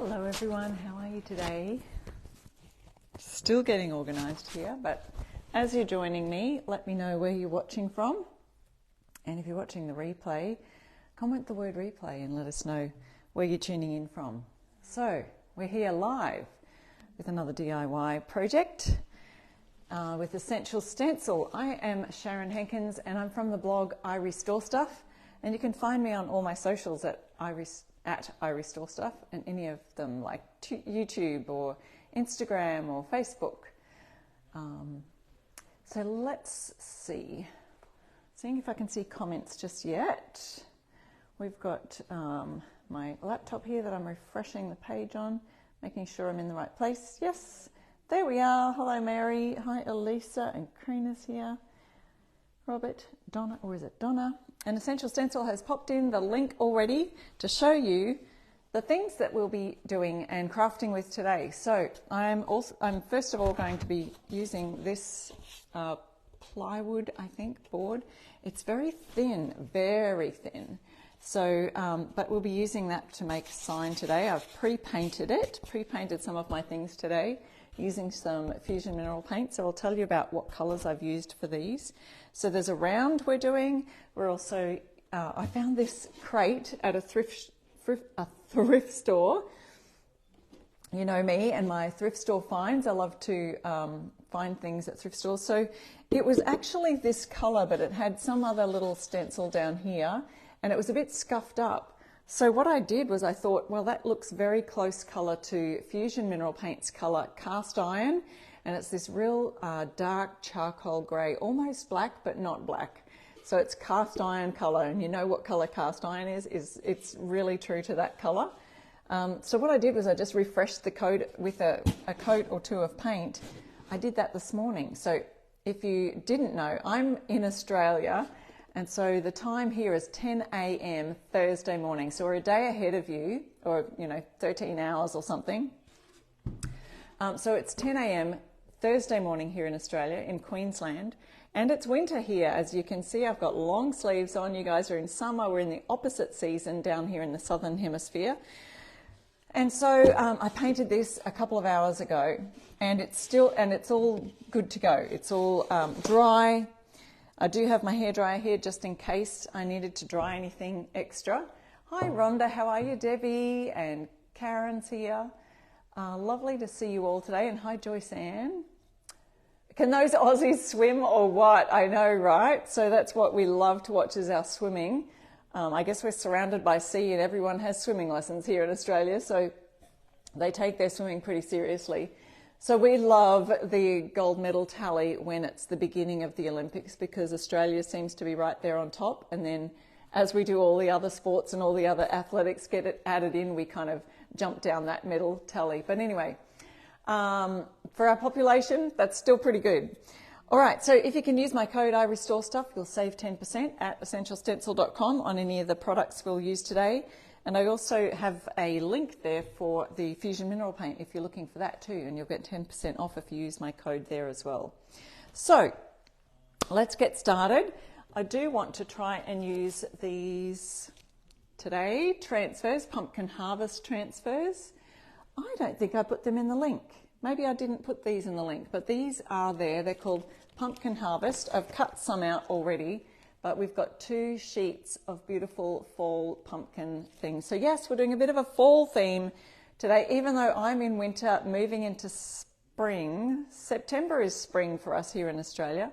Hello everyone, how are you today? Still getting organised here, but as you're joining me, let me know where you're watching from. And if you're watching the replay, comment the word replay and let us know where you're tuning in from. So, we're here live with another DIY project with Essential Stencil. I am Sharon Hankins and I'm from the blog I Restore Stuff, and you can find me on all my socials at I Restore Stuff, and any of them like YouTube or Instagram or Facebook. So let's see. Seeing if I can see comments just yet. We've got my laptop here that I'm refreshing the page on, making sure I'm in the right place. Yes, there we are. Hello Mary. Hi Elisa, and Karina's here. Robert, Donna, or is it Donna? And Essential Stencil has popped in the link already to show you the things that we'll be doing and crafting with today. So I'm first of all going to be using this plywood, I think, board. It's very thin, very thin. So, but we'll be using that to make a sign today. I've pre-painted some of my things today using some fusion mineral paint. So I'll tell you about what colours I've used for these. So there's a round we're doing. We're also, I found this crate at a thrift store. You know me and my thrift store finds. I love to find things at thrift stores. So it was actually this colour, but it had some other little stencil down here, and it was a bit scuffed up. So what I did was I thought, well, that looks very close colour to Fusion Mineral Paint's colour Cast Iron, and it's this real dark charcoal grey, almost black but not black. So it's cast iron colour, and you know what colour cast iron is it's really true to that colour. So what I did was I just refreshed the coat with a coat or two of paint. I did that this morning. So if you didn't know, I'm in Australia, and so the time here is 10 a.m. Thursday morning. So we're a day ahead of you, or 13 hours or something. So it's 10 a.m. Thursday morning here in Australia, in Queensland, and it's winter here. As you can see, I've got long sleeves on. You guys are in summer. We're in the opposite season down here in the southern hemisphere. And so I painted this a couple of hours ago, and it's all good to go. It's all dry. I do have my hairdryer here just in case I needed to dry anything extra. Hi Rhonda, how are you? Debbie and Karen's here. Lovely to see you all today. And hi Joyce Ann. Can those Aussies swim or what? I know, right? So that's what we love to watch, is our swimming. I guess we're surrounded by sea and everyone has swimming lessons here in Australia, so they take their swimming pretty seriously. So we love the gold medal tally when it's the beginning of the Olympics, because Australia seems to be right there on top, and then as we do all the other sports and all the other athletics get it added in, we kind of jump down that medal tally. But anyway, for our population, that's still pretty good. All right, so if you can use my code I Restore Stuff, you'll save 10% at essentialstencil.com on any of the products we'll use today. And I also have a link there for the Fusion Mineral Paint if you're looking for that too, and you'll get 10% off if you use my code there as well. So let's get started. I do want to try and use these today, transfers, pumpkin harvest transfers. I don't think I put them in the link. Maybe I didn't put these in the link, but these are there. They're called Pumpkin Harvest. I've cut some out already, but we've got 2 sheets of beautiful fall pumpkin things. So yes, we're doing a bit of a fall theme today, even though I'm in winter, moving into spring. September is spring for us here in Australia,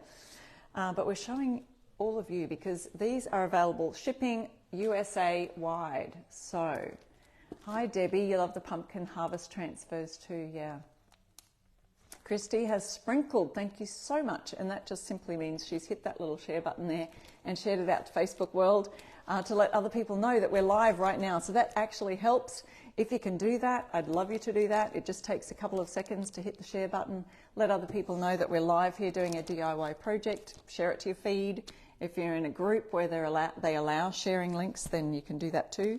but we're showing all of you because these are available shipping USA wide. So, hi Debbie, you love the pumpkin harvest transfers too, yeah. Christy has sprinkled, thank you so much, and that just simply means she's hit that little share button there and shared it out to Facebook World to let other people know that we're live right now. So that actually helps. If you can do that, I'd love you to do that. It just takes a couple of seconds to hit the share button, let other people know that we're live here doing a DIY project, share it to your feed. If you're in a group where they allow sharing links, then you can do that too.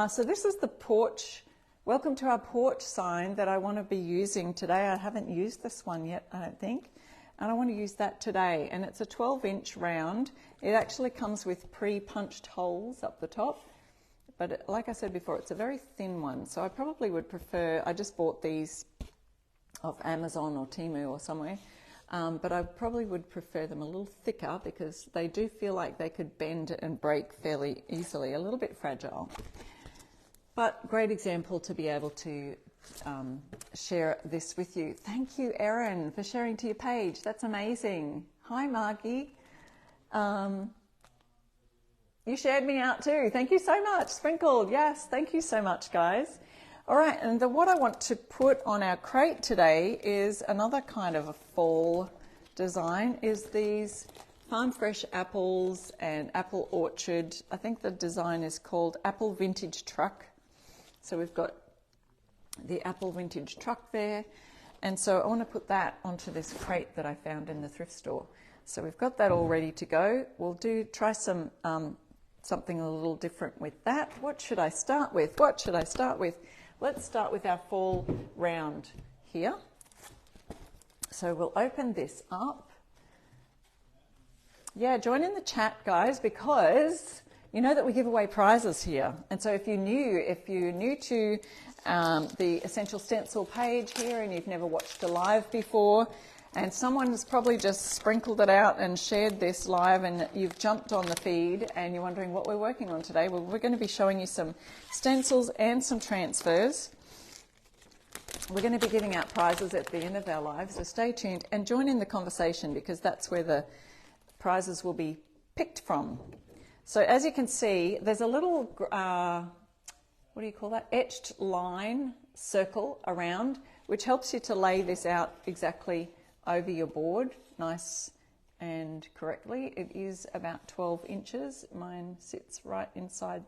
So this is the porch. Welcome to our porch sign that I want to be using today. I haven't used this one yet, I don't think. And I want to use that today. And it's a 12-inch round. It actually comes with pre-punched holes up the top. But like I said before, it's a very thin one. So I probably would prefer, I just bought these off Amazon or Temu or somewhere. But I probably would prefer them a little thicker because they do feel like they could bend and break fairly easily, a little bit fragile. But great example to be able to share this with you. Thank you, Erin, for sharing to your page. That's amazing. Hi, Margie. You shared me out too. Thank you so much. Sprinkled. Yes, thank you so much, guys. All right, and what I want to put on our crate today is another kind of a fall design, is these farm fresh apples and apple orchard. I think the design is called Apple Vintage Truck. So we've got the Apple Vintage Truck there. And so I want to put that onto this crate that I found in the thrift store. So we've got that all ready to go. We'll try something a little different with that. What should I start with? Let's start with our fall round here. So we'll open this up. Yeah, join in the chat, guys, because you know that we give away prizes here. And so if you're new to the Essential Stencil page here and you've never watched a live before, and someone's probably just sprinkled it out and shared this live and you've jumped on the feed and you're wondering what we're working on today, well, we're going to be showing you some stencils and some transfers. We're going to be giving out prizes at the end of our live, so stay tuned and join in the conversation because that's where the prizes will be picked from. So as you can see, there's a little, what do you call that, etched line circle around, which helps you to lay this out exactly over your board, nice and correctly. It is about 12 inches. Mine sits right inside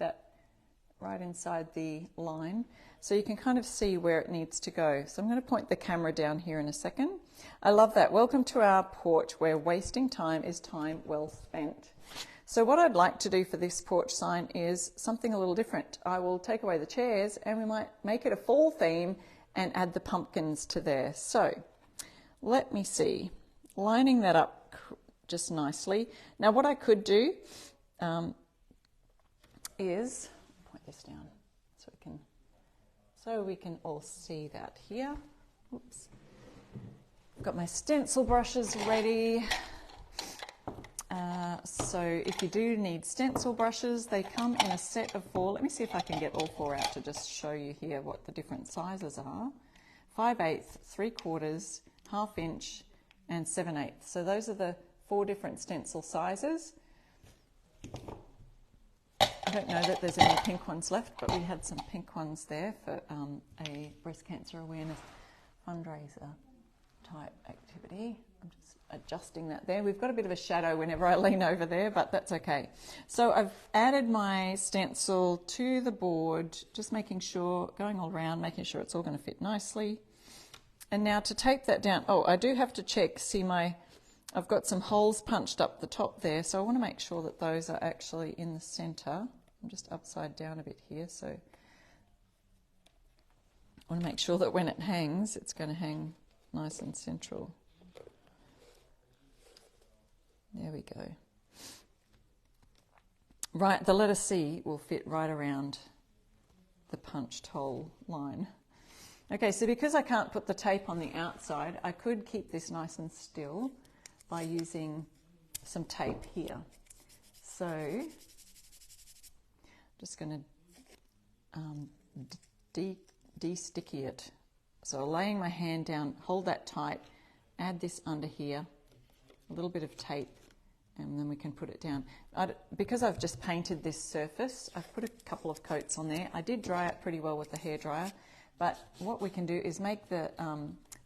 the line. So you can kind of see where it needs to go. So I'm going to point the camera down here in a second. I love that. Welcome to our porch where wasting time is time well spent. So what I'd like to do for this porch sign is something a little different. I will take away the chairs and we might make it a fall theme and add the pumpkins to there. So let me see, lining that up just nicely. Now what I could do is point this down so we can all see that here. Oops. I've got my stencil brushes ready. So if you do need stencil brushes, they come in a set of 4. Let me see if I can get all 4 out to just show you here what the different sizes are. 5/8, 3/4, 1/2 inch and 7/8. So those are the 4 different stencil sizes. I don't know that there's any pink ones left, but we had some pink ones there for a breast cancer awareness fundraiser type activity. I'm just adjusting that there. We've got a bit of a shadow whenever I lean over there, but that's okay. So I've added my stencil to the board, just making sure, going all around, making sure it's all going to fit nicely. And now to tape that down, oh, I do have to check, see I've got some holes punched up the top there, so I want to make sure that those are actually in the center. I'm just upside down a bit here, so I want to make sure that when it hangs, it's going to hang nice and central. There we go. Right, the letter C will fit right around the punched hole line. Okay, so because I can't put the tape on the outside, I could keep this nice and still by using some tape here. So I'm just going to de-sticky it. So laying my hand down, hold that tight, add this under here, a little bit of tape, and then we can put it down. Because I've just painted this surface, I've put a couple of coats on there. I did dry it pretty well with the hairdryer, but what we can do is make the,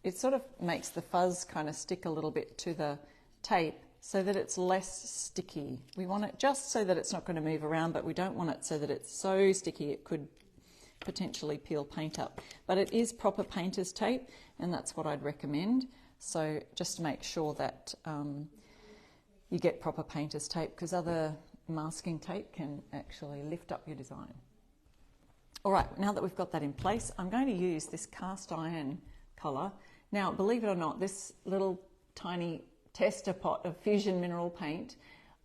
it sort of makes the fuzz kind of stick a little bit to the tape so that it's less sticky. We want it just so that it's not going to move around, but we don't want it so that it's so sticky it could potentially peel paint up. But it is proper painter's tape, and that's what I'd recommend. So just to make sure that you get proper painter's tape, because other masking tape can actually lift up your design. All right, now that we've got that in place, I'm going to use this cast iron colour. Now, believe it or not, this little tiny tester pot of fusion mineral paint,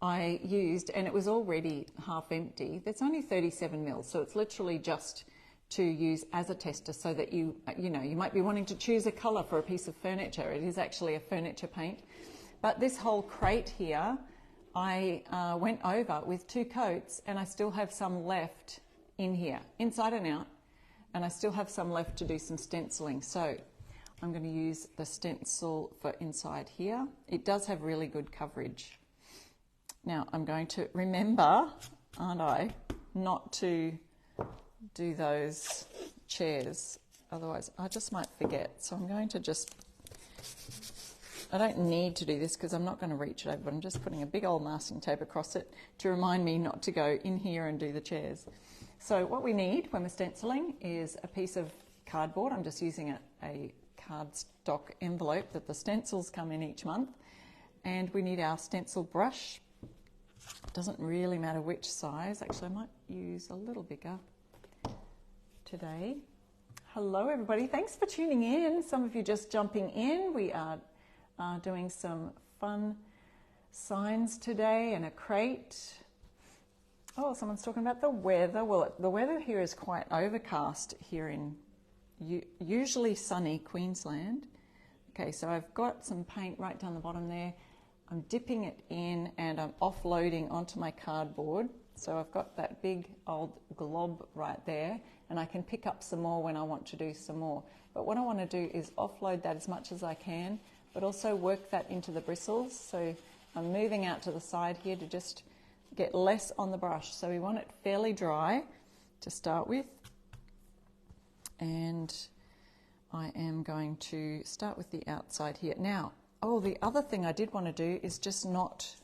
I used, and it was already half empty. That's only 37 mils, so it's literally just to use as a tester, so that you might be wanting to choose a color for a piece of furniture. It is actually a furniture paint. But this whole crate here, I went over with 2 coats, and I still have some left in here, inside and out, and I still have some left to do some stenciling. So I'm going to use the stencil for inside here. It does have really good coverage. Now I'm going to remember, aren't I, not to do those chairs, otherwise I just might forget. So I'm going to just, I don't need to do this because I'm not going to reach it over, but I'm just putting a big old masking tape across it to remind me not to go in here and do the chairs. So what we need when we're stenciling is a piece of cardboard. I'm just using a cardstock envelope that the stencils come in each month, and we need our stencil brush. Doesn't really matter which size. Actually, I might use a little bigger today. Hello everybody, thanks for tuning in. Some of you just jumping in. We are doing some fun signs today and a crate. Oh, someone's talking about the weather. Well, the weather here is quite overcast here in usually sunny Queensland. Okay, so I've got some paint right down the bottom there. I'm dipping it in and I'm offloading onto my cardboard. So I've got that big old glob right there, and I can pick up some more when I want to do some more. But what I want to do is offload that as much as I can, but also work that into the bristles. So I'm moving out to the side here to just get less on the brush. So we want it fairly dry to start with. And I am going to start with the outside here. Now, the other thing I did want to do is just not,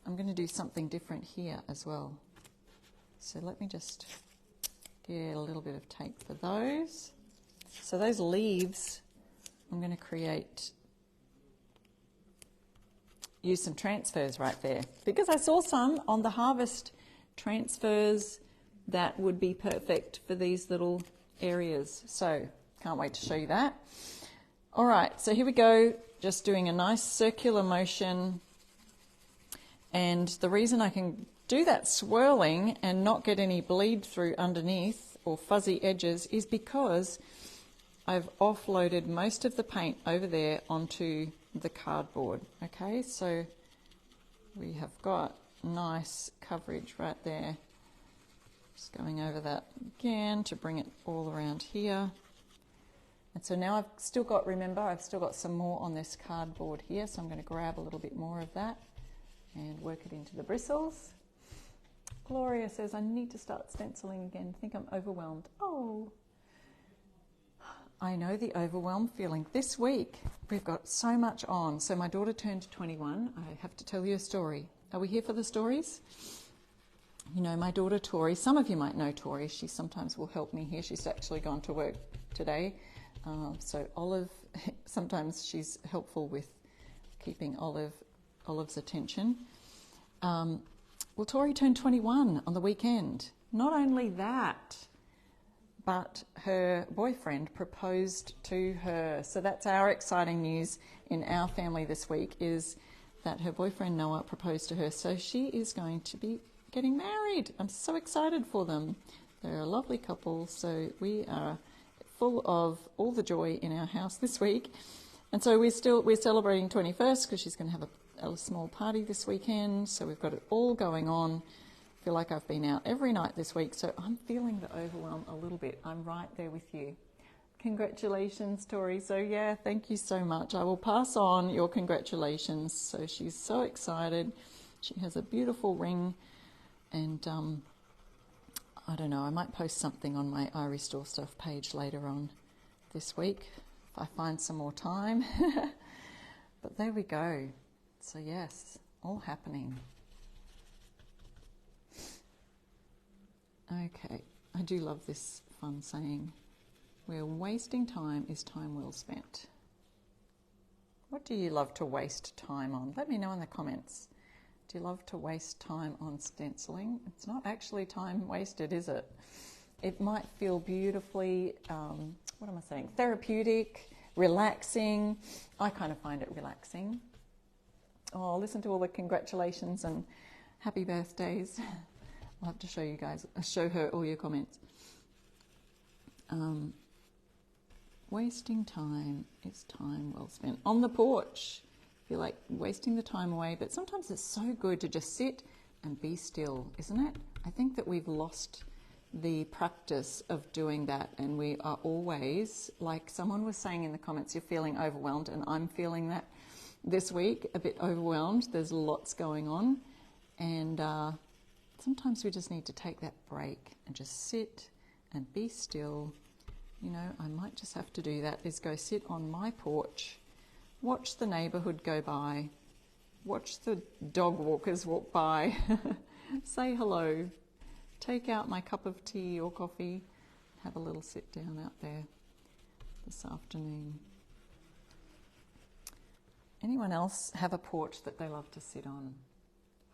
I'm going to do something different here as well. So let me just get a little bit of tape for those. So those leaves, I'm going to use some transfers right there, because I saw some on the Harvest transfers that would be perfect for these little areas. So can't wait to show you that. All right, so here we go, just doing a nice circular motion. And the reason I can do that swirling and not get any bleed through underneath or fuzzy edges is because I've offloaded most of the paint over there onto the cardboard. Okay, so we have got nice coverage right there. Just going over that again to bring it all around here. And so now I've still got, remember, I've still got some more on this cardboard here, so I'm going to grab a little bit more of that and work it into the bristles. Gloria says, I need to start stenciling again. I think I'm overwhelmed. Oh, I know the overwhelmed feeling. This week, we've got so much on. So my daughter turned 21. I have to tell you a story. Are we here for the stories? You know, my daughter Tori, some of you might know Tori. She sometimes will help me here. She's actually gone to work today. So Olive, sometimes she's helpful with keeping Olive's attention. Well, Tori turned 21 on the weekend. Not only that, but her boyfriend proposed to her. So that's our exciting news in our family this week, is that her boyfriend Noah proposed to her. So she is going to be getting married. I'm so excited for them. They're a lovely couple. So we are full of all the joy in our house this week. And so we're celebrating 21st because she's going to have a small party this weekend. So we've got it all going on. I feel like I've been out every night this week, so I'm feeling the overwhelm a little bit. I'm right there with you. Congratulations, Tori. So yeah, thank you so much. I will pass on your congratulations. So she's so excited. She has a beautiful ring, and I don't know, I might post something on my I Restore Stuff page later on this week if I find some more time. But there we go. So yes, all happening. Okay, I do love this fun saying, where wasting time is time well spent. What do you love to waste time on? Let me know in the comments. Do you love to waste time on stenciling? It's not actually time wasted, is it? It might feel beautifully, therapeutic, relaxing. I kind of find it relaxing. Oh, listen to all the congratulations and happy birthdays. I'll have to show her all your comments. Wasting time is time well spent. On the porch, feel like wasting the time away, but sometimes it's so good to just sit and be still, isn't it? I think that we've lost the practice of doing that, and we are always, like someone was saying in the comments, you're feeling overwhelmed, and I'm feeling that this week, a bit overwhelmed. There's lots going on, and sometimes we just need to take that break and just sit and be still. You know, I might just have to do that, is go sit on my porch, watch the neighbourhood go by, watch the dog walkers walk by, say hello, take out my cup of tea or coffee, have a little sit down out there this afternoon. Anyone else have a porch that they love to sit on?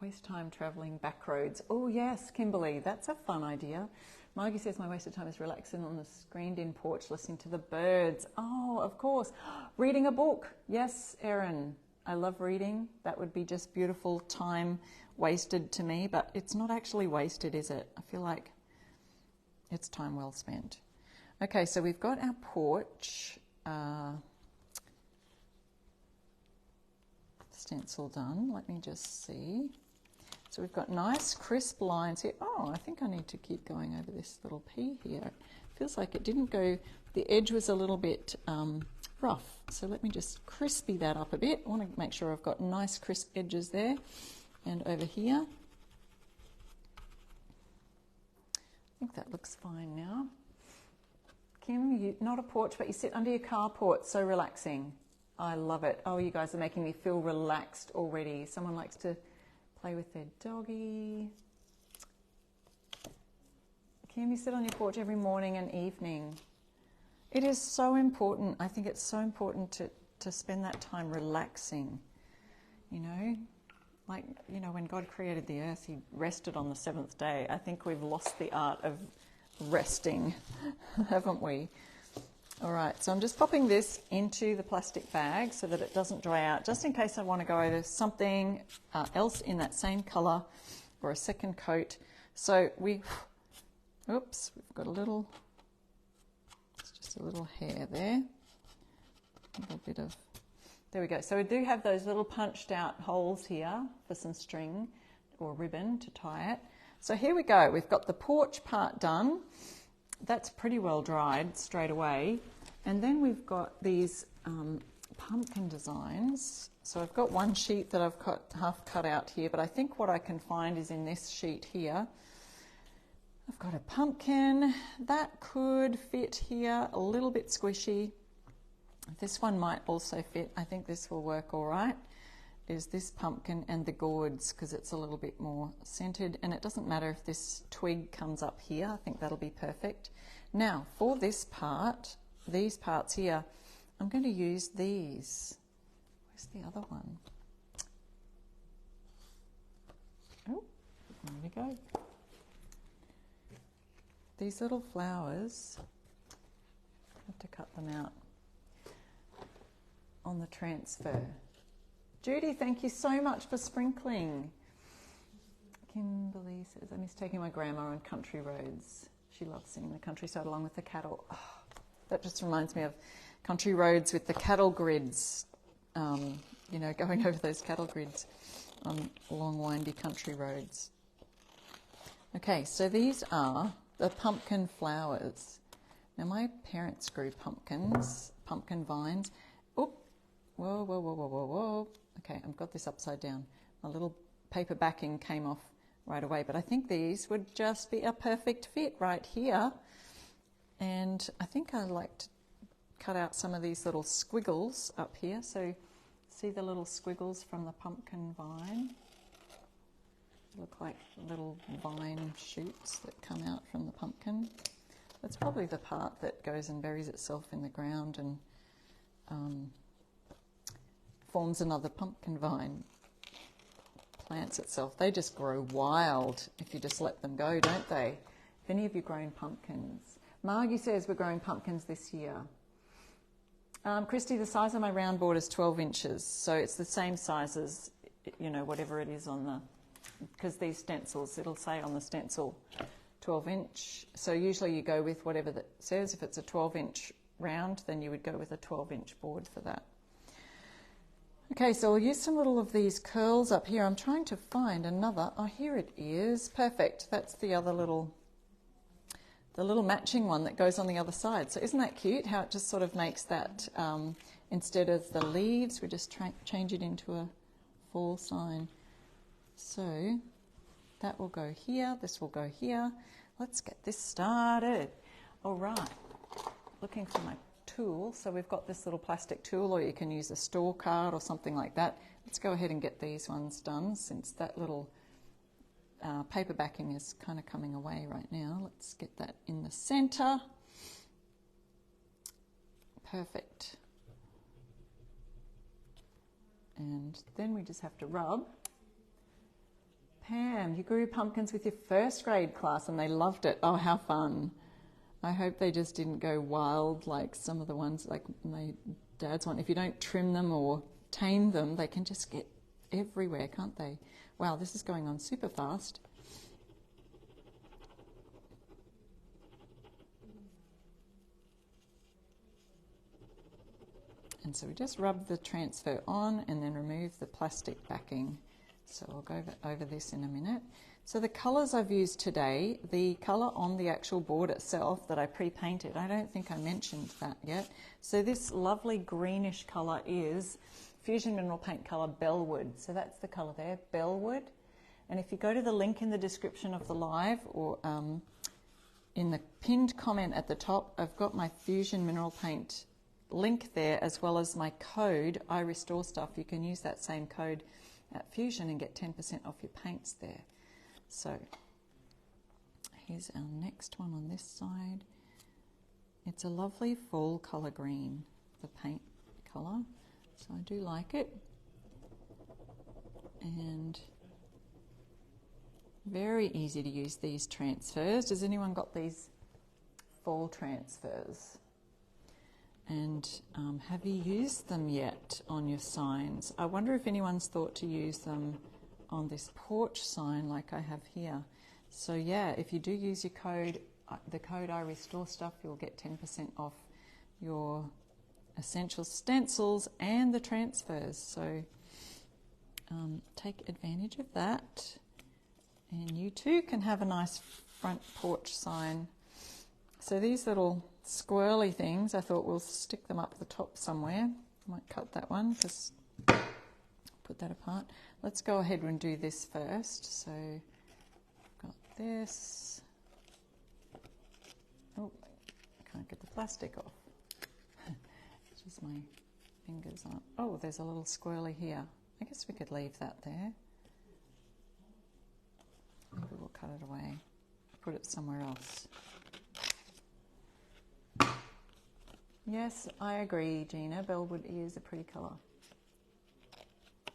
Waste time travelling back roads. Oh yes, Kimberly, that's a fun idea. Margie says my wasted time is relaxing on the screened-in porch, listening to the birds. Oh, of course. Reading a book. Yes, Erin. I love reading. That would be just beautiful time wasted to me, but it's not actually wasted, is it? I feel like it's time well spent. Okay, so we've got our porch stencil done. Let me just see. So we've got nice crisp lines here. Oh, I think I need to keep going over this little P here. It feels like it didn't go, the edge was a little bit rough. So let me just crispy that up a bit. I want to make sure I've got nice crisp edges there. And over here. I think that looks fine now. Kim, not a porch, but you sit under your carport. So relaxing. I love it. Oh, you guys are making me feel relaxed already. Someone likes to play with their doggy. Kim, you sit on your porch every morning and evening. It is so important. I think it's so important to spend that time relaxing. You know, like, you know, when God created the earth, he rested on the seventh day. I think we've lost the art of resting, haven't we? All right, so I'm just popping this into the plastic bag so that it doesn't dry out, just in case I want to go over something else in that same colour or a second coat. So oops, we've got it's just a little hair there. A little bit of, there we go. So we do have those little punched out holes here for some string or ribbon to tie it. So here we go, we've got the porch part done. That's pretty well dried straight away. And then we've got these pumpkin designs. So I've got one sheet that I've cut half cut out here, but I think what I can find is in this sheet here. I've got a pumpkin that could fit here, a little bit squishy. This one might also fit. I think this will work all right. Is this pumpkin and the gourds, because it's a little bit more centered, and it doesn't matter if this twig comes up here. I think that'll be perfect. Now for this part, these parts here, I'm going to use these. Where's the other one? Oh, there we go. These little flowers, I have to cut them out on the transfer. Judy, thank you so much for sprinkling. Kimberly says, I miss taking my grandma on country roads. She loves seeing the countryside along with the cattle. Oh, that just reminds me of country roads with the cattle grids, you know, going over those cattle grids on long, windy country roads. Okay, so these are the pumpkin flowers. Now, my parents grew pumpkins, pumpkin vines. Oh, whoa, whoa, whoa, whoa, whoa, whoa. Okay, I've got this upside down. My little paper backing came off right away, but I think these would just be a perfect fit right here. And I think I like to cut out some of these little squiggles up here. So see the little squiggles from the pumpkin vine? Look like little vine shoots that come out from the pumpkin. That's probably the part that goes and buries itself in the ground and forms another pumpkin vine, plants itself. They just grow wild if you just let them go, don't they? Have any of you grown pumpkins? Margie says we're growing pumpkins this year. Christy, the size of my round board is 12 inches, so it's the same size as you know, whatever it is on the, because these stencils, it'll say on the stencil 12-inch. So usually you go with whatever that says. If it's a 12-inch round, then you would go with a 12-inch board for that. Okay, so I'll use some little of these curls up here. I'm trying to find another. Oh, here it is. Perfect. That's the other little, the little matching one that goes on the other side. So isn't that cute how it just sort of makes that, instead of the leaves, we just change it into a fall sign. So that will go here. This will go here. Let's get this started. All right. Looking for my tool. So we've got this little plastic tool, or you can use a store card or something like that. Let's go ahead and get these ones done, since that little paper backing is kind of coming away right now. Let's get that in the center. Perfect. And then we just have to rub. Pam, you grew pumpkins with your first grade class and they loved it. Oh, how fun. I hope they just didn't go wild like some of the ones like my dad's one. If you don't trim them or tame them, they can just get everywhere, can't they? Wow, this is going on super fast. And so we just rub the transfer on and then remove the plastic backing. So I'll go over this in a minute. So the colours I've used today, the colour on the actual board itself that I pre-painted, I don't think I mentioned that yet. So this lovely greenish colour is Fusion Mineral Paint colour Bellwood. So that's the colour there, Bellwood. And if you go to the link in the description of the live, or in the pinned comment at the top, I've got my Fusion Mineral Paint link there, as well as my code, I Restore Stuff. You can use that same code at Fusion and get 10% off your paints there. So here's our next one on this side. It's a lovely fall colour green, the paint colour, so I do like it. And very easy to use these transfers. Has anyone got these fall transfers? And have you used them yet on your signs? I wonder if anyone's thought to use them on this porch sign like I have here. So yeah, if you do use your code, the code I Restore Stuff, you'll get 10% off your Essential Stencils and the transfers. So take advantage of that. And you too can have a nice front porch sign. So these little squirrely things, I thought we'll stick them up the top somewhere. I might cut that one, just put that apart. Let's go ahead and do this first. So I've got this. Oh, I can't get the plastic off. It's just my fingers on. Oh, there's a little squirrely here. I guess we could leave that there. Maybe we'll cut it away, put it somewhere else. Yes, I agree, Gina. Bellwood is a pretty colour.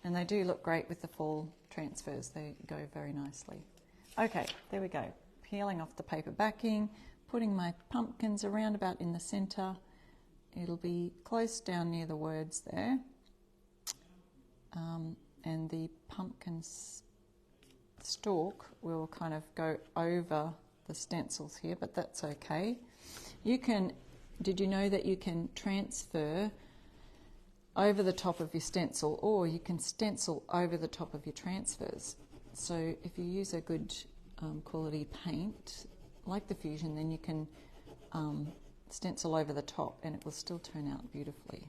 And they do look great with the fall transfers. They go very nicely. Okay, there we go. Peeling off the paper backing, putting my pumpkins around about in the centre. It'll be close down near the words there. And the pumpkin stalk will kind of go over the stencils here, but that's okay. You can, did you know that you can transfer over the top of your stencil, or you can stencil over the top of your transfers? So if you use a good quality paint like the Fusion, then you can stencil over the top and it will still turn out beautifully.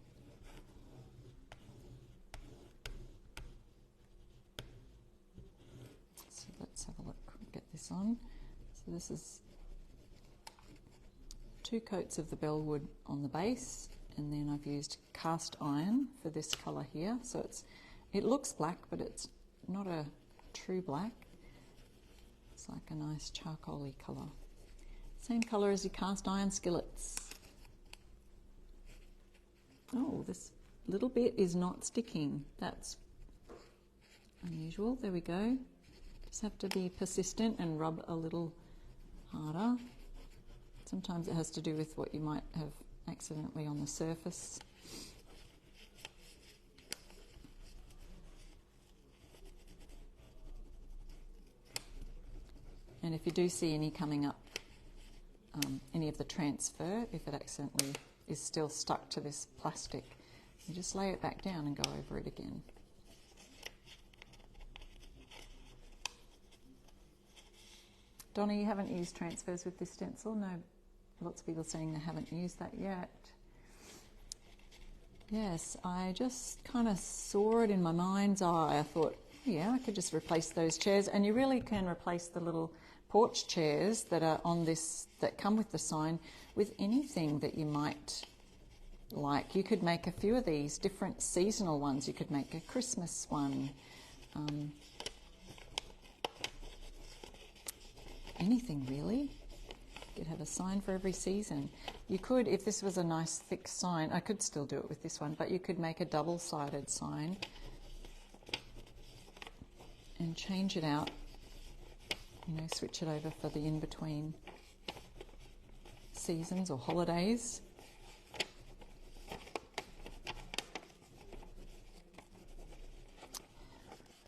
So let's have a look, get this on. So this is 2 coats of the Bellwood on the base, and then I've used cast iron for this colour here. So it looks black, but it's not a true black. It's like a nice charcoaly colour. Same colour as your cast iron skillets. Oh, this little bit is not sticking. That's unusual. There we go. Just have to be persistent and rub a little harder. Sometimes it has to do with what you might have accidentally on the surface. And if you do see any coming up, any of the transfer, if it accidentally is still stuck to this plastic, you just lay it back down and go over it again. Donna, you haven't used transfers with this stencil? No, lots of people saying they haven't used that yet. Yes, I just kind of saw it in my mind's eye. I thought, yeah, I could just replace those chairs. And you really can replace the little porch chairs that are on this, that come with the sign, with anything that you might like. You could make a few of these different seasonal ones. You could make a Christmas one. Anything really. You could have a sign for every season. You could, if this was a nice thick sign, I could still do it with this one, but you could make a double-sided sign and change it out, you know, switch it over for the in-between seasons or holidays.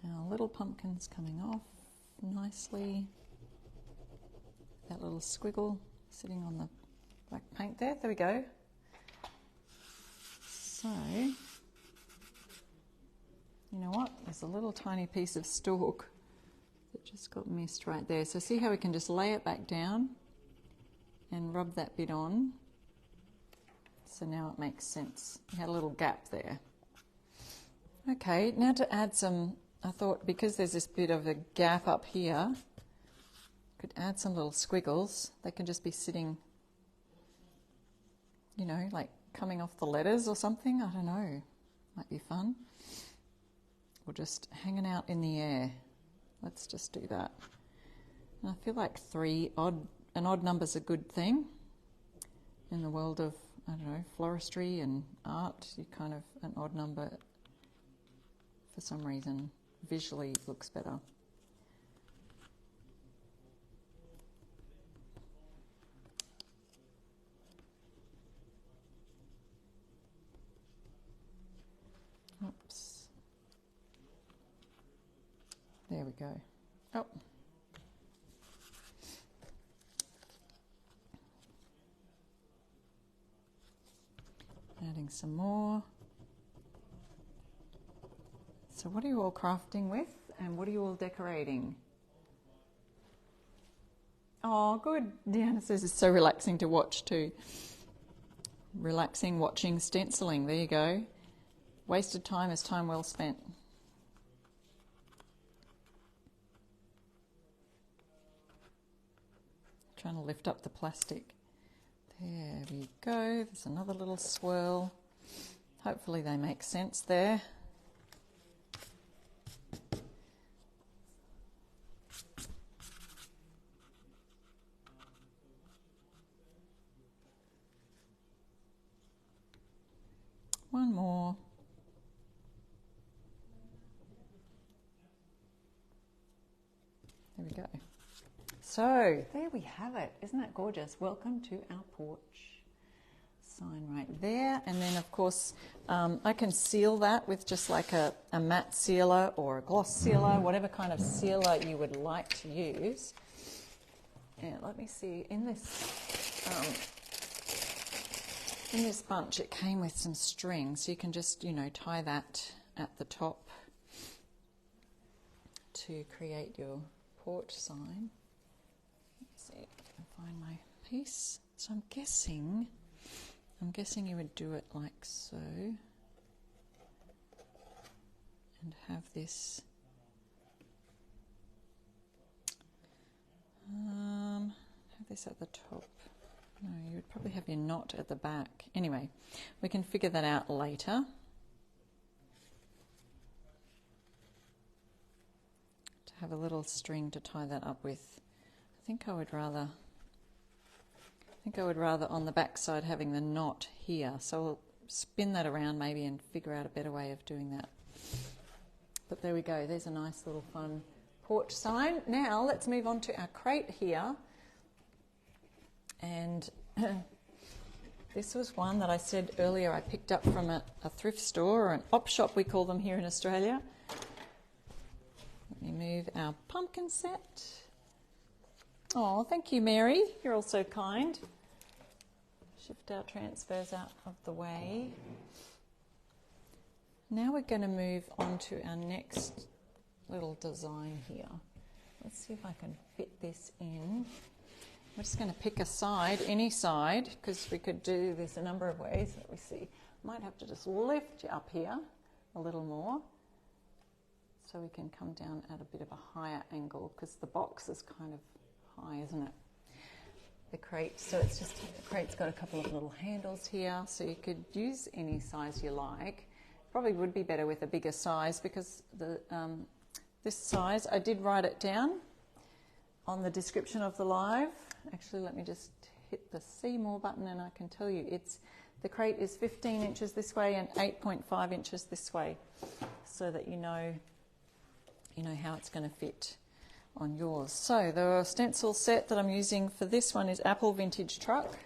Our little pumpkin's coming off nicely. That little squiggle sitting on the black paint there. There we go. So, you know what? There's a little tiny piece of stalk that just got missed right there. So see how we can just lay it back down and rub that bit on. So now it makes sense. You had a little gap there. Okay, now to add some, I thought because there's this bit of a gap up here, could add some little squiggles. They can just be sitting, you know, like coming off the letters or something. I don't know. Might be fun. Or just hanging out in the air. Let's just do that. And I feel like an odd number's a good thing. In the world of, I don't know, floristry and art, you kind of, an odd number, for some reason, visually looks better. Oops. There we go. Oh. Adding some more. So what are you all crafting with and what are you all decorating? Oh, good. Deanna says it's so relaxing to watch too. Relaxing watching stenciling. There you go. Wasted time is time well spent. Trying to lift up the plastic. There we go. There's another little swirl. Hopefully they make sense there. One more. There we go. So there we have it. Isn't that gorgeous? Welcome to our porch. Sign right there. And then of course I can seal that with just like a matte sealer or a gloss sealer, whatever kind of sealer you would like to use. And let me see, in this bunch it came with some string, so you can just, you know, tie that at the top to create your porch sign. Let's see if I can find my piece. So I'm guessing you would do it like so and have this at the top. No, you would probably have your knot at the back. Anyway, we can figure that out later. To have a little string to tie that up with. I think I would rather on the back side having the knot here. So we'll spin that around maybe and figure out a better way of doing that. But there we go. There's a nice little fun porch sign. Now let's move on to our crate here. And this was one that I said earlier I picked up from a thrift store, or an op shop we call them here in Australia. Let me move our pumpkin set. Oh, thank you, Mary. You're all so kind. Shift our transfers out of the way. Now we're going to move on to our next little design here. Let's see if I can fit this in. We're just going to pick a side, any side, because we could do this a number of ways. Let me see. Might have to just lift you up here a little more so we can come down at a bit of a higher angle, because the box is kind of high, isn't it? The crate. So it's just, the crate's got a couple of little handles here, so you could use any size you like. Probably would be better with a bigger size, because the this size, I did write it down on the description of the live. Actually, let me just hit the see more button and I can tell you the crate is 15 inches this way and 8.5 inches this way, so that you know how it's going to fit on yours. So the stencil set that I'm using for this one is Apple Vintage Truck.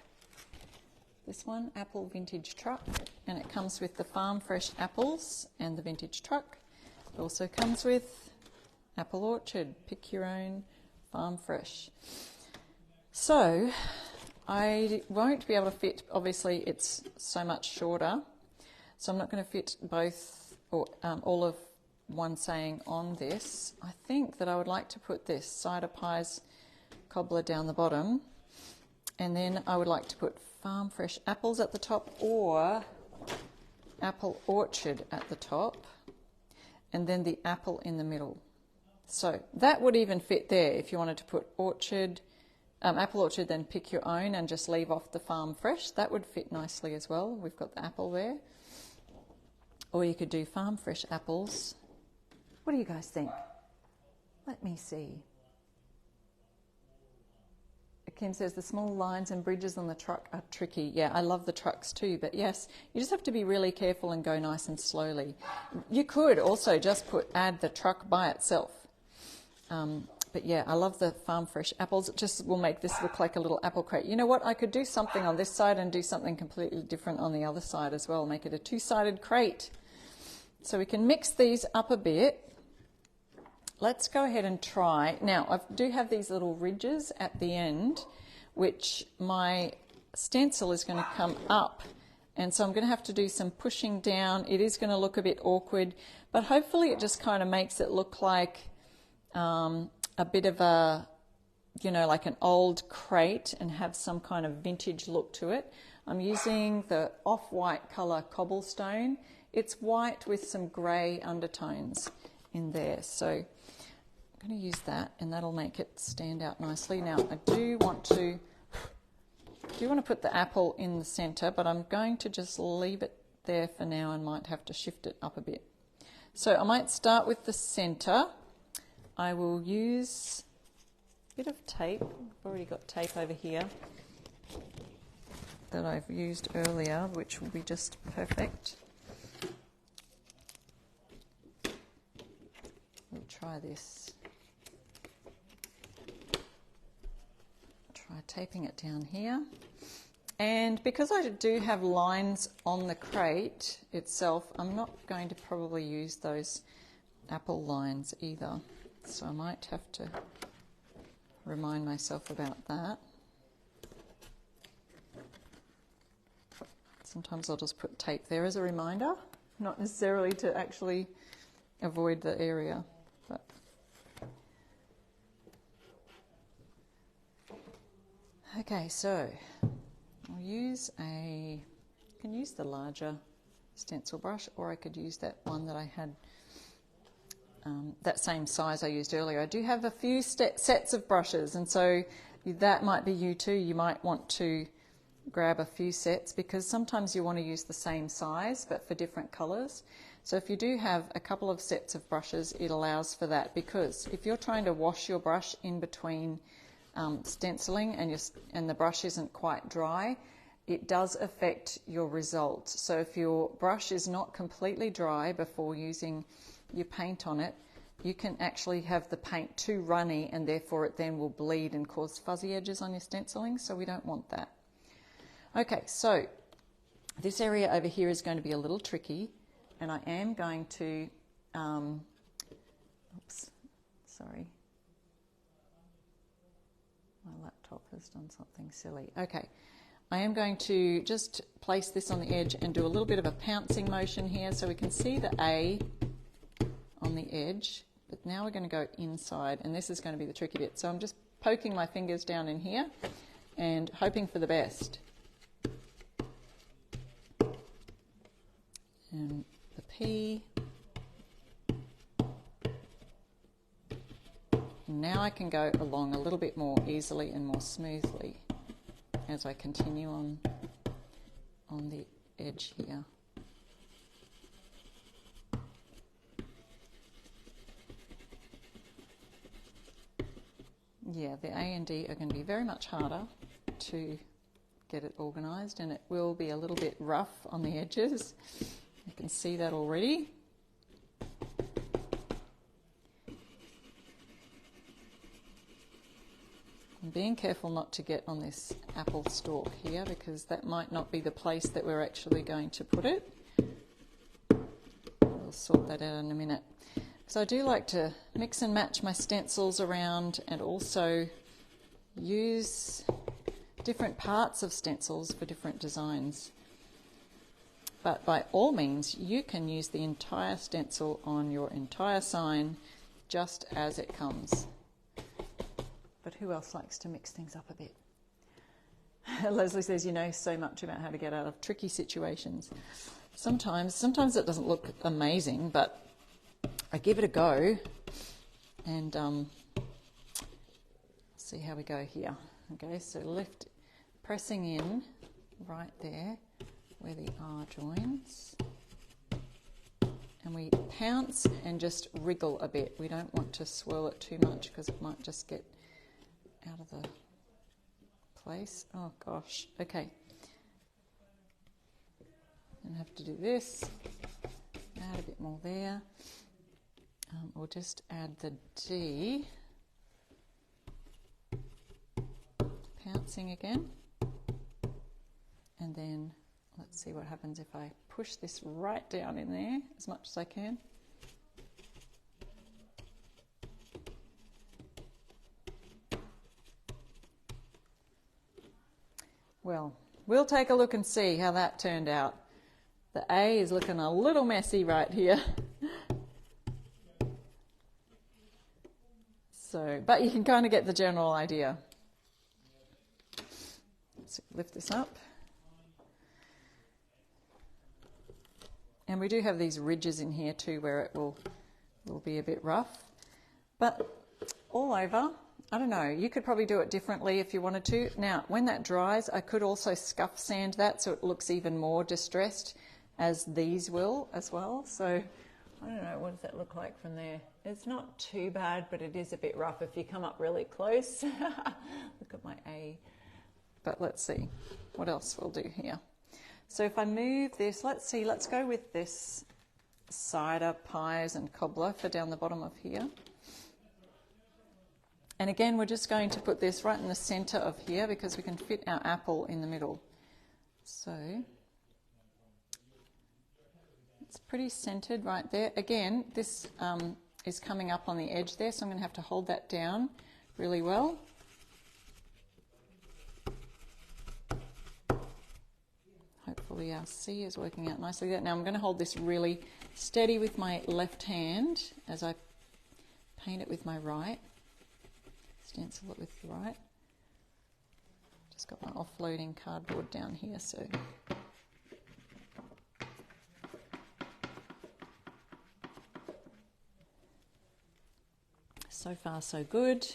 This one, Apple Vintage Truck, and it comes with the Farm Fresh apples and the Vintage Truck. It also comes with Apple Orchard, pick your own Farm Fresh. So I won't be able to fit, obviously it's so much shorter, so I'm not going to fit both or all of one saying on this. I think that I would like to put this cider pies cobbler down the bottom, and then I would like to put Farm Fresh apples at the top or Apple Orchard at the top, and then the apple in the middle. So that would even fit there if you wanted to put Orchard, Apple Orchard, then pick your own and just leave off the Farm Fresh. That would fit nicely as well. We've got the apple there. Or you could do Farm Fresh apples. What do you guys think? Let me see. Kim says the small lines and bridges on the truck are tricky. Yeah, I love the trucks too, but yes, you just have to be really careful and go nice and slowly. You could also just add the truck by itself. But yeah, I love the Farm Fresh apples. It just will make this look like a little apple crate. You know what? I could do something on this side and do something completely different on the other side as well. Make it a two-sided crate. So we can mix these up a bit. Let's go ahead and try. Now, I do have these little ridges at the end, which my stencil is going to come up. And so I'm going to have to do some pushing down. It is going to look a bit awkward, but hopefully it just kind of makes it look like a bit of a, like an old crate and have some kind of vintage look to it. I'm using the off-white colour cobblestone. It's white with some grey undertones in there. So I'm going to use that, and that'll make it stand out nicely. Now I do want to put the apple in the centre, but I'm going to just leave it there for now and might have to shift it up a bit. So I might start with the centre. I will use a bit of tape. I've already got tape over here that I've used earlier, which will be just perfect. We'll try this. Try taping it down here. And because I do have lines on the crate itself, I'm not going to probably use those apple lines either. So I might have to remind myself about that. Sometimes I'll just put tape there as a reminder, not necessarily to actually avoid the area. But okay, so I'll use I can use the larger stencil brush, or I could use that one that I had, that same size I used earlier. I do have a few sets of brushes, and so that might be you too. You might want to grab a few sets, because sometimes you want to use the same size but for different colours. So if you do have a couple of sets of brushes, it allows for that, because if you're trying to wash your brush in between stenciling and the brush isn't quite dry, it does affect your result. So if your brush is not completely dry before using your paint on it, you can actually have the paint too runny, and therefore it then will bleed and cause fuzzy edges on your stenciling, so we don't want that. Okay, so this area over here is going to be a little tricky, and I am going to, My laptop has done something silly. Okay, I am going to just place this on the edge and do a little bit of a pouncing motion here so we can see the A on the edge. But now we're going to go inside, and this is going to be the tricky bit. So I'm just poking my fingers down in here and hoping for the best. And the P. Now I can go along a little bit more easily and more smoothly as I continue on the edge here. Yeah, the A and D are going to be very much harder to get it organised, and it will be a little bit rough on the edges. You can see that already. I'm being careful not to get on this apple stalk here because that might not be the place that we're actually going to put it. We'll sort that out in a minute. So I do like to mix and match my stencils around and also use different parts of stencils for different designs. But by all means, you can use the entire stencil on your entire sign just as it comes. But who else likes to mix things up a bit? Leslie says, you know so much about how to get out of tricky situations. Sometimes it doesn't look amazing, but I give it a go and see how we go here. Okay, so pressing in right there where the R joins, and we pounce and just wriggle a bit. We don't want to swirl it too much because it might just get out of the place. Oh gosh, okay. And have to do this, add a bit more there. We'll just add the D, pouncing again, and then let's see what happens if I push this right down in there as much as I can. Well, we'll take a look and see how that turned out. The A is looking a little messy right here. So, but you can kind of get the general idea. Let's lift this up. And we do have these ridges in here too where it will be a bit rough. But all over, I don't know, you could probably do it differently if you wanted to. Now, when that dries, I could also scuff sand that so it looks even more distressed, as these will as well. So I don't know, what does that look like from there? It's not too bad, but it is a bit rough if you come up really close. Look at my A. But let's see what else we'll do here. So if I move this, let's go with this cider, pies and cobbler for down the bottom of here. And again, we're just going to put this right in the center of here because we can fit our apple in the middle. So it's pretty centered right there. Again, this is coming up on the edge there, so I'm going to have to hold that down really well. Hopefully our C is working out nicely there. Now I'm going to hold this really steady with my left hand as I paint it with my right. Stencil it with the right. Just got my offloading cardboard down here, so far so good.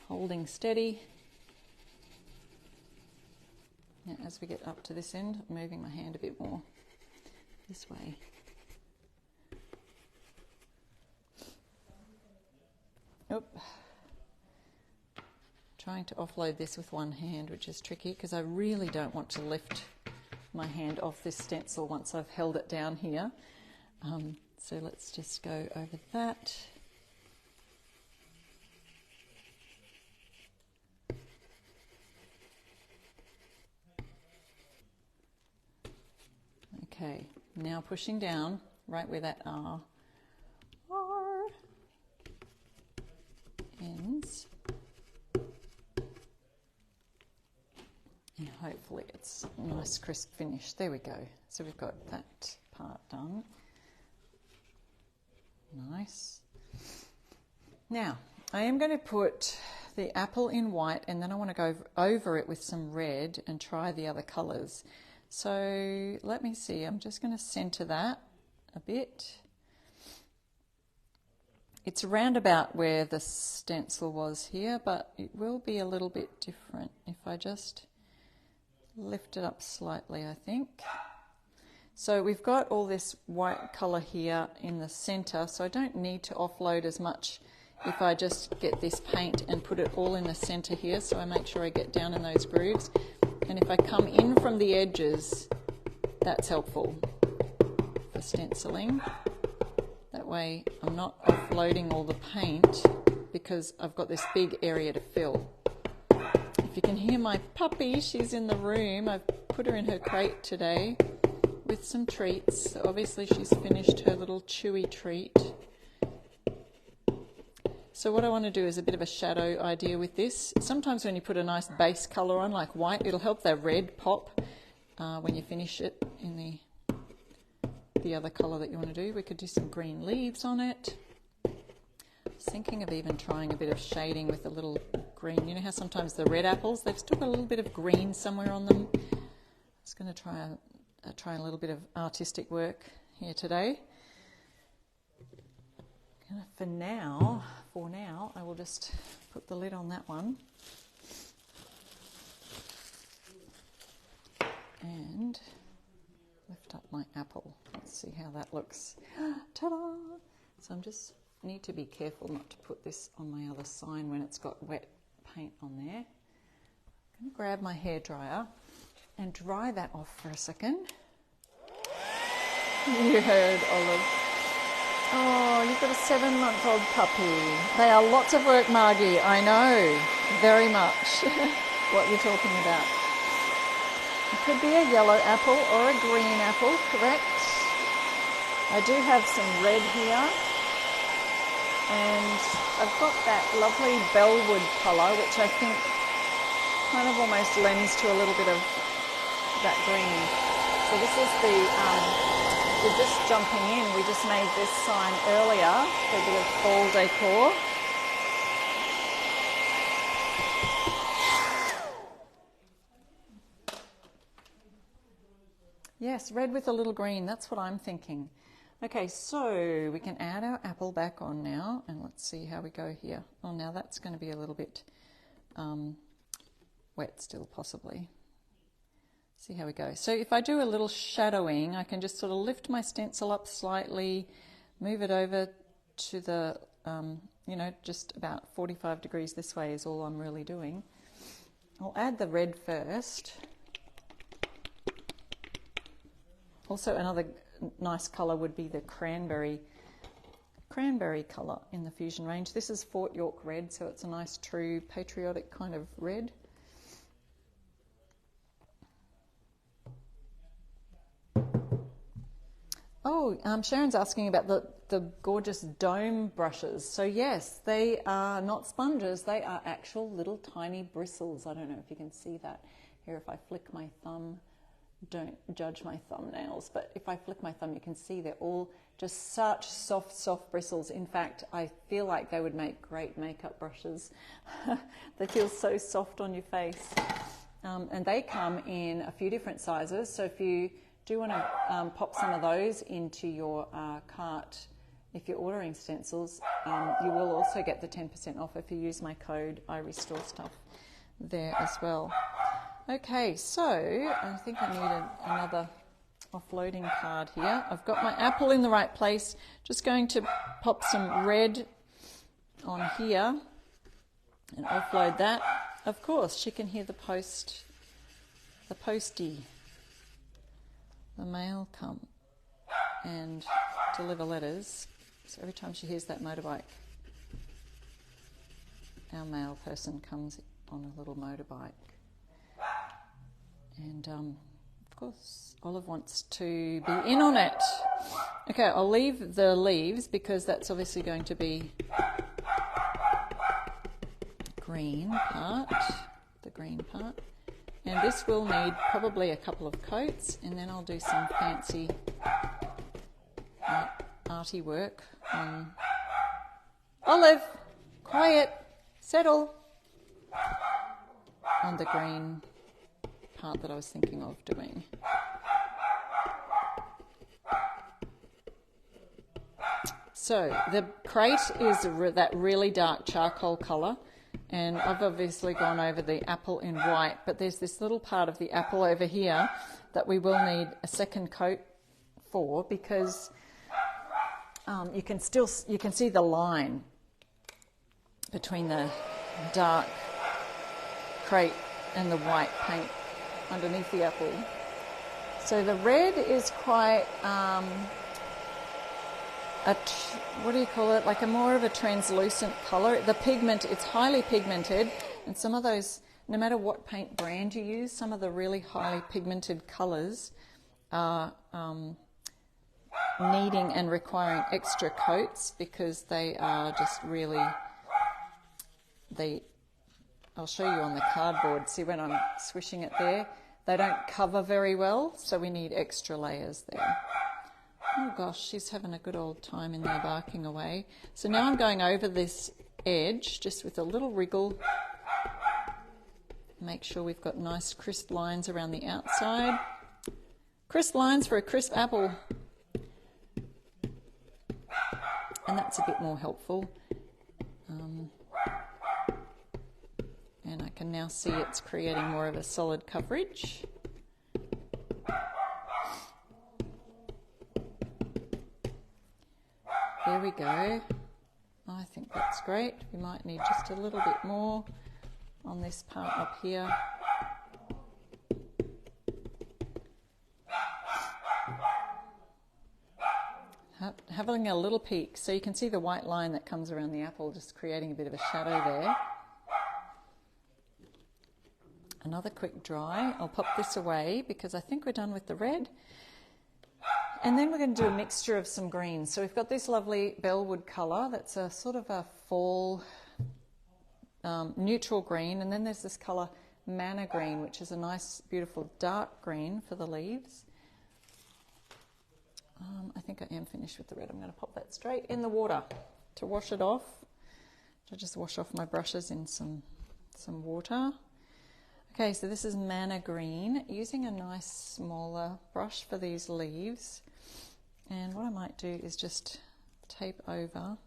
Holding steady. Now as we get up to this end, I'm moving my hand a bit more this way. Oop. Trying to offload this with one hand, which is tricky because I really don't want to lift my hand off this stencil once I've held it down here. So let's just go over that. Okay, now pushing down right where that R. nice crisp finish. There we go. So we've got that part done. Nice. Now, I am going to put the apple in white, and then I want to go over it with some red and try the other colours. So let me see, I'm just going to centre that a bit. It's around about where the stencil was here, but it will be a little bit different if I just lift it up slightly, I think. So we've got all this white colour here in the centre, so I don't need to offload as much if I just get this paint and put it all in the centre here, so I make sure I get down in those grooves. And if I come in from the edges, that's helpful for stenciling. That way I'm not offloading all the paint because I've got this big area to fill. If you can hear my puppy, she's in the room. I've put her in her crate today with some treats. So obviously she's finished her little chewy treat. So what I want to do is a bit of a shadow idea with this. Sometimes when you put a nice base colour on, like white, it'll help that red pop when you finish it in the other colour that you want to do. We could do some green leaves on it. I was thinking of even trying a bit of shading with a little green. You know how sometimes the red apples, they've still got a little bit of green somewhere on them. I was going to try a little bit of artistic work here today. For now, I will just put the lid on that one and lift up my apple. Let's see how that looks. Ta-da! So I just need to be careful not to put this on my other sign when it's got wet paint on there. I'm going to grab my hairdryer and dry that off for a second. You heard Olive. Oh, you've got a 7-month-old puppy. They are lots of work, Margie. I know very much what you're talking about. It could be a yellow apple or a green apple, correct? I do have some red here. And I've got that lovely bellwood colour, which I think kind of almost lends to a little bit of that green. So this is we're just jumping in. We just made this sign earlier for a bit of fall decor. Yes, red with a little green. That's what I'm thinking. Okay, so we can add our apple back on now, and let's see how we go here. Oh, now that's going to be a little bit wet still, possibly. See how we go. So if I do a little shadowing, I can just sort of lift my stencil up slightly, move it over to the, just about 45 degrees this way is all I'm really doing. I'll add the red first. Also another nice colour would be the cranberry colour in the Fusion range. This is Fort York red, so it's a nice true patriotic kind of red. Oh, Sharon's asking about the gorgeous dome brushes. So yes, they are not sponges, they are actual little tiny bristles. I don't know if you can see that. Here, if I flick my thumb, don't judge my thumbnails, but if I flick my thumb, you can see they're all just such soft bristles. In fact, I feel like they would make great makeup brushes. They feel so soft on your face. And they come in a few different sizes, so if you do want to pop some of those into your cart if you're ordering stencils, you will also get the 10% off if you use my code IRestoreStuff there as well. Okay, so I think I need another offloading card here. I've got my apple in the right place. Just going to pop some red on here and offload that. Of course, she can hear the postie, the mail come and deliver letters. So every time she hears that motorbike, our mail person comes on a little motorbike. And of course, Olive wants to be in on it. Okay, I'll leave the leaves because that's obviously going to be green part, the green part. And this will need probably a couple of coats, and then I'll do some fancy arty work on Olive, quiet, settle, on the green part that I was thinking of doing. So the crate is that really dark charcoal colour, and I've obviously gone over the apple in white, but there's this little part of the apple over here that we will need a second coat for, because you can see the line between the dark crate and the white paint underneath the apple. So the red is quite what do you call it, like a more of a translucent colour. The pigment, it's highly pigmented, and some of those, no matter what paint brand you use, some of the really highly pigmented colours are needing and requiring extra coats, because they are just really, I'll show you on the cardboard, see when I'm swishing it there, they don't cover very well, so we need extra layers there. Oh gosh, she's having a good old time in there barking away. So now I'm going over this edge just with a little wriggle. Make sure we've got nice crisp lines around the outside. Crisp lines for a crisp apple. And that's a bit more helpful. And I can now see it's creating more of a solid coverage. There we go. I think that's great. We might need just a little bit more on this part up here. Having a little peek, so you can see the white line that comes around the apple, just creating a bit of a shadow there. Another quick dry. I'll pop this away because I think we're done with the red. And then we're going to do a mixture of some greens. So we've got this lovely bellwood colour that's a sort of a fall neutral green, and then there's this colour manna green, which is a nice beautiful dark green for the leaves. I think I am finished with the red. I'm going to pop that straight in the water to wash it off. I'll just wash off my brushes in some water. Okay, so this is manna green, using a nice smaller brush for these leaves. And what I might do is just tape over,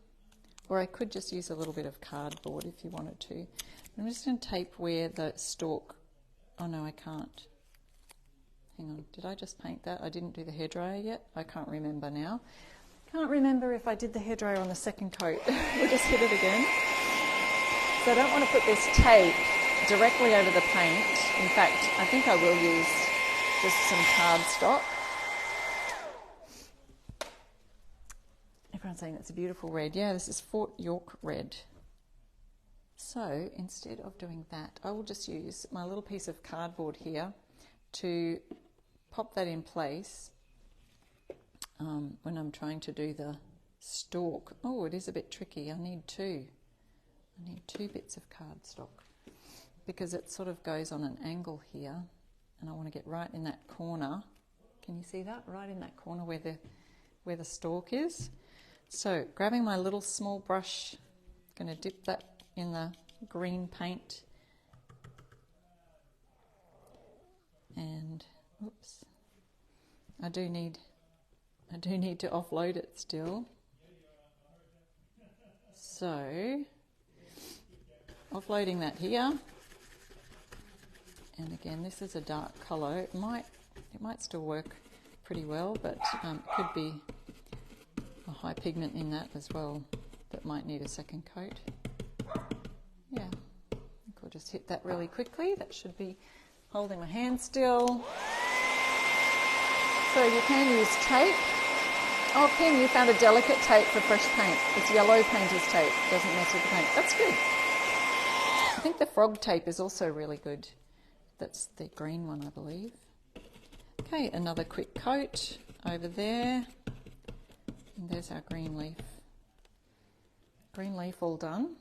or I could just use a little bit of cardboard if you wanted to. I'm just going to tape where the stalk, oh no I can't. Hang on, did I just paint that? I didn't do the hairdryer yet. I can't remember now. Can't remember if I did the hairdryer on the second coat. We'll just hit it again. So I don't want to put this tape directly over the paint. In fact, I think I will use just some cardstock. Everyone's saying that's a beautiful red. Yeah, this is Fort York red. So instead of doing that, I will just use my little piece of cardboard here to pop that in place when I'm trying to do the stalk. Oh, it is a bit tricky. I need two bits of cardstock, because it sort of goes on an angle here, and I want to get right in that corner. Can you see that? Right in that corner where the stalk is. So grabbing my little small brush, going to dip that in the green paint, and oops, I do need to offload it still. So offloading that here. And again, this is a dark colour. It might still work pretty well, but it could be a high pigment in that as well that might need a second coat. Yeah, I think we'll just hit that really quickly. That should be holding my hand still. So you can use tape. Oh, Kim, you found a delicate tape for fresh paint. It's yellow painter's tape. Doesn't mess with the paint. That's good. I think the frog tape is also really good. That's the green one, I believe. Okay, another quick coat over there. And there's our green leaf. Green leaf all done.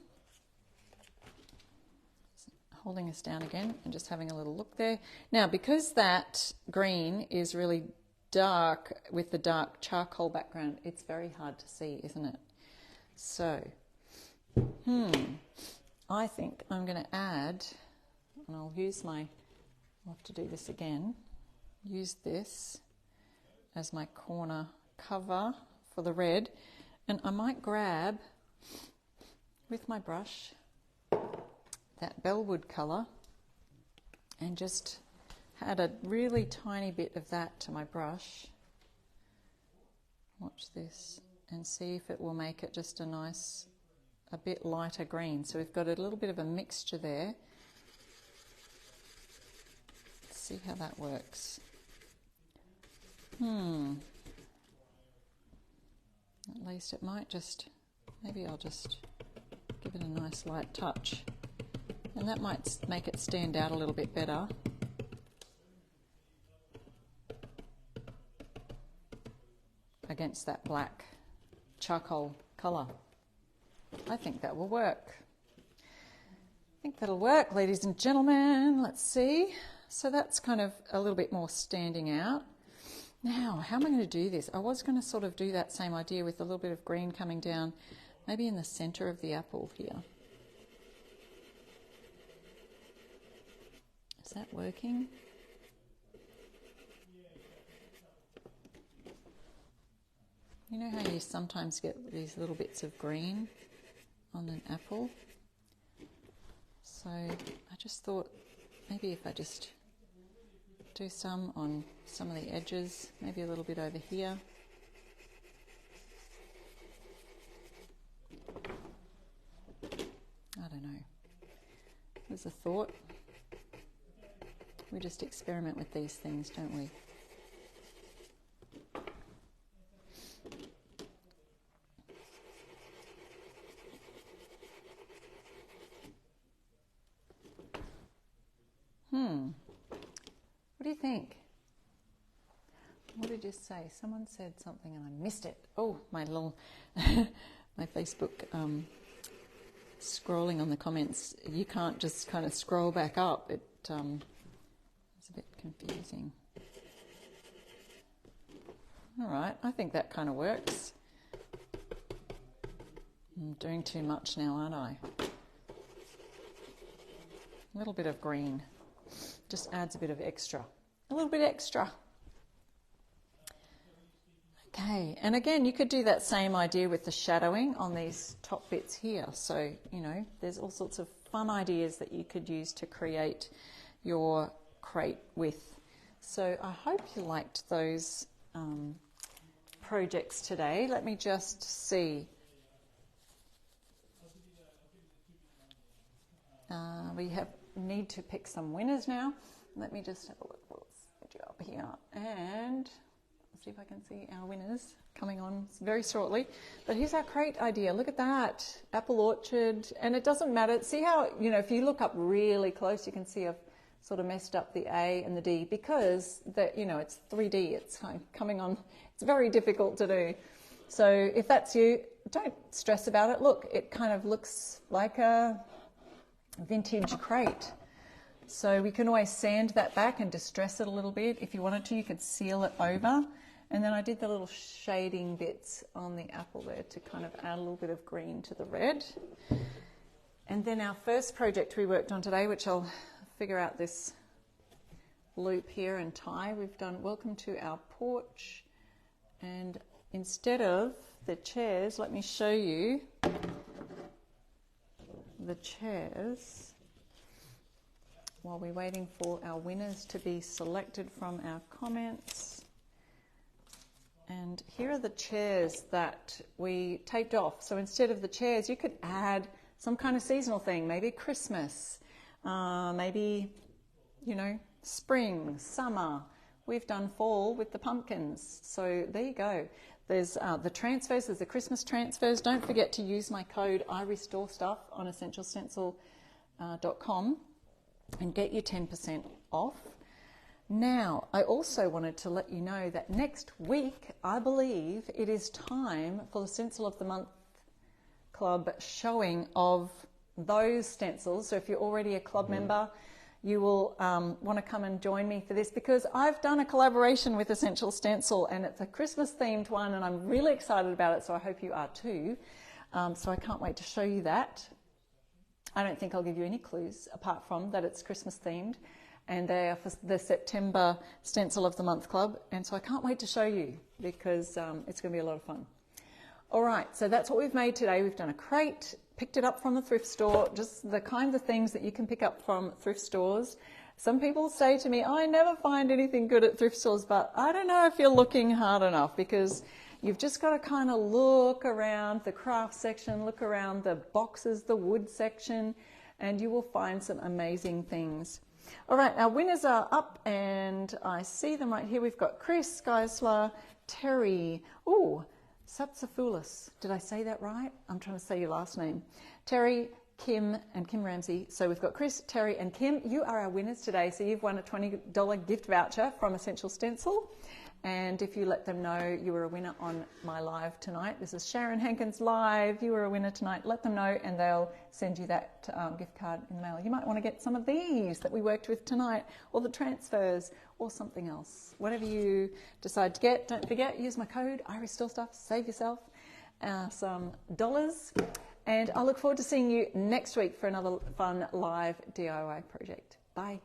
holding us down again and just having a little look there. Now, because that green is really dark with the dark charcoal background, it's very hard to see, isn't it? So, I think I'm going to add, and I'll have to do this again, use this as my corner cover for the red, and I might grab with my brush that Bellwood colour and just add a really tiny bit of that to my brush. Watch this and see if it will make it just a bit lighter green. So we've got a little bit of a mixture there. Let's see how that works. At least it might just, maybe I'll just give it a nice light touch. And that might make it stand out a little bit better. Against that black charcoal colour. I think that will work. I think that'll work, ladies and gentlemen. Let's see. So that's kind of a little bit more standing out. Now, how am I going to do this? I was going to sort of do that same idea with a little bit of green coming down, maybe in the centre of the apple here. Is that working? You know how you sometimes get these little bits of green on an apple? So I just thought maybe if I just do some on some of the edges, maybe a little bit over here. I don't know. There's a thought. We just experiment with these things, don't we? What do you think? What did you say? Someone said something and I missed it. Oh, my little, my Facebook scrolling on the comments. You can't just kind of scroll back up. It's a bit confusing. All right, I think that kind of works. I'm doing too much now, aren't I? A little bit of green. Just adds a bit of extra. A little bit extra. Okay, and again, you could do that same idea with the shadowing on these top bits here. So, you know, there's all sorts of fun ideas that you could use to create your crate with. So I hope you liked those projects today. Let me just see. We need to pick some winners now. Let me just have a look. We'll switch up here and see if I can see our winners coming on very shortly. But here's our crate idea. Look at that. Apple orchard. And it doesn't matter. See how, you know, if you look up really close, you can see I've sort of messed up the A and the D because, you know, it's 3D. It's coming on. It's very difficult to do. So if that's you, don't stress about it. Look, it kind of looks like a vintage crate. So we can always sand that back and distress it a little bit. If you wanted to, you could seal it over. And then I did the little shading bits on the apple there to kind of add a little bit of green to the red. And then our first project we worked on today, which I'll figure out this loop here and tie, we've done welcome to our porch. And instead of the chairs, let me show you the chairs while we're waiting for our winners to be selected from our comments. And here are the chairs that we taped off. So instead of the chairs, you could add some kind of seasonal thing, maybe Christmas, maybe, you know, spring, summer. We've done fall with the pumpkins. So there you go. There's the transfers, there's the Christmas transfers. Don't forget to use my code IRESTORESTUFF on essentialstencil.com and get your 10% off. Now, I also wanted to let you know that next week, I believe it is time for the Stencil of the Month Club showing of those stencils. So if you're already a club member, you will want to come and join me for this, because I've done a collaboration with Essential Stencil and it's a Christmas themed one and I'm really excited about it, so I hope you are too. So I can't wait to show you that. I don't think I'll give you any clues apart from that it's Christmas themed, and they are for the September Stencil of the Month Club, and so I can't wait to show you because it's going to be a lot of fun. All right, so that's what we've made today. We've done a crate, picked it up from the thrift store, just the kinds of things that you can pick up from thrift stores. Some people say to me, I never find anything good at thrift stores, but I don't know if you're looking hard enough, because you've just got to kind of look around the craft section, look around the boxes, the wood section, and you will find some amazing things. All right, our winners are up and I see them right here. We've got Chris, Geisler, Terry, Satsafoulis. Did I say that right? I'm trying to say your last name. Terry, Kim, and Kim Ramsey. So we've got Chris, Terry, and Kim. You are our winners today. So you've won a $20 gift voucher from Essential Stencil. And if you let them know you were a winner on my live tonight, this is Sharon Hankins live, you were a winner tonight, let them know and they'll send you that gift card in the mail. You might want to get some of these that we worked with tonight, or the transfers, or something else. Whatever you decide to get, don't forget, use my code, Irish Still Stuff, save yourself some dollars. And I look forward to seeing you next week for another fun live DIY project. Bye.